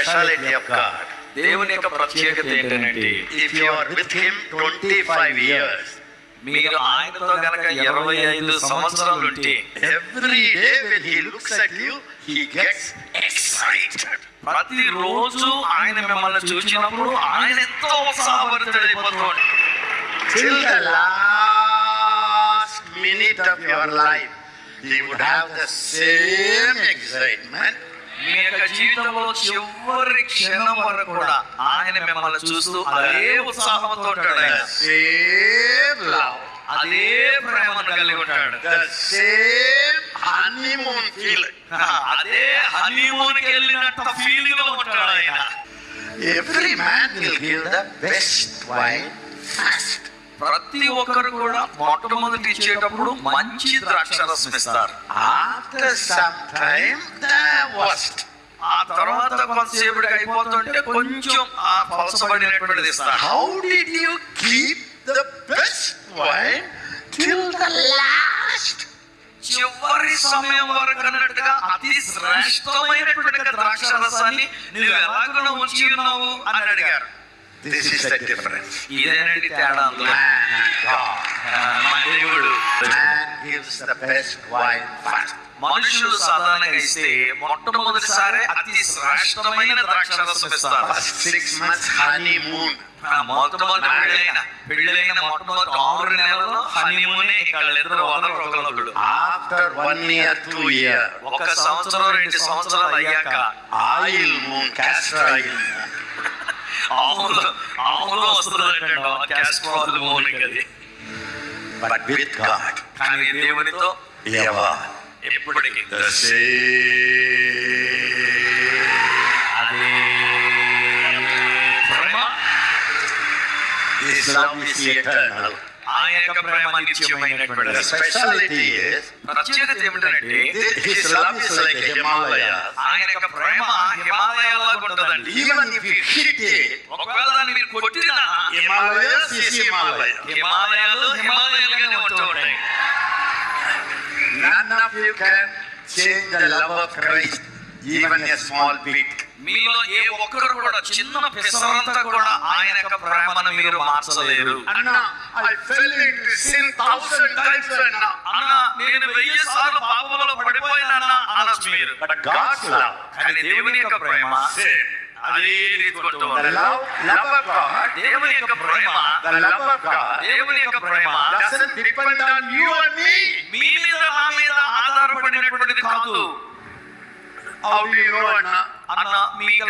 speciality of God. దేవుని యొక్క ప్రత్యేకత ఏంటంటే, If you are with Him 25 years, మీరు ఆయనతో గనక 25 సంవత్సరాలు ఉంటే, every day when He looks at you, He gets excited. ప్రతిరోజు ఆయన మిమ్మల్ని చూసినప్పుడు ఆయన ఎంతో ఉత్సాహభరితుడైపోతాడు. Till the last minute of your life, He would have the same excitement. మీ యొక్క జీవితంలో చివరి క్షణం వరకు కూడా ఆయన మిమ్మల్ని చూస్తూ అదే ఉత్సాహంతో ఉంటాడు. ఆయన Same love, అదే ప్రేమను కలిగి ఉంటాడు. the same honeymoon feeling. అదే హనీమూన్కి వెళ్ళినట్టు ఫీలింగ్ లో ఉంటాడు ఆయన. Every man will give the best wine first. ప్రతి ఒక్కరు కూడా మొట్టమొదటి ఇచ్చేటప్పుడు మంచి ద్రాక్షరసం ఇస్తారు. After some time, the worst. ఆ తర్వాత కొంతసేపటికి అయిపోతుంటే కొంచెం ఆ పలసబడినటువంటిది ఇస్తారు. How did you keep the best wine till the last? చివరి సమయం వరకు అన్నట్టుగా అతి శ్రేష్టమైనటువంటి ద్రాక్షరసాన్ని నువ్వు ఎలాగో ఉంచి ఉన్నావు అని అడిగారు. This is the difference. ఇదేనండి తేడా అందులో. Man and God. మన దేవుడు Man gives the best wine first. మనుషులు సాధారణంగా ఇస్తే మొట్టమొదటిసారి అతి శ్రేష్టమైన ద్రాక్షరసం ఇస్తారు. First 6 months honeymoon. మొట్టమొదటి పెళ్ళైన మొట్టమొదటి 6 నెలల్లో హనీమూనే ఇద్దరు ఒకరు. After 1 year, 2 years, 1 సంవత్సరం 2 సంవత్సరాలు అయ్యాక oil moon, castor oil moon. ఆవులో వస్తుందంటే క్యాస్ట్రాల్ మూన్ అది. But with God, కానీ దేవునితో ever ఎప్పటికీ the same. అదే ప్రేమ. His love is eternal. ఆయన యొక్క ప్రేమ నిత్యమైనటువంటిది. The speciality is, ప్రత్యేకత ఏమిటంటే, His love is like a Himalaya. ఆయన యొక్క ప్రేమ హిమాలయాల్లాగా ఉంటుందండి. Even if you hit it, ఒకవేళ దాన్ని మీరు కొట్టినా Himalayas is Himalaya. హిమాలయాలుగానే ఉంటూ ఉంటాయి. None of you can change the love of Christ, even a small bit. మీలో ఏ ఒక్కరు కూడా చిన్న పిసరంతా కూడా ఆయన యొక్క ప్రేమను మీరు మార్చలేరు. Anna, I fell into sin 1,000 times, Anna. అన్న నేను 1000 సార్లు పాపంలో పడిపోయానన్నా అనొచ్చు మీరు. But God's love, కానీ దేవుని యొక్క ప్రేమ same. అదే రీతిగా The ఉంటుంది. love of God, దేవుని యొక్క ప్రేమ, the love of God దేవుని యొక్క ప్రేమ doesn't depend on you and me. మీ మీద నా మీద ఆధారపడినటువంటిది కాదు. How do you know, Anna? అన్న మీకు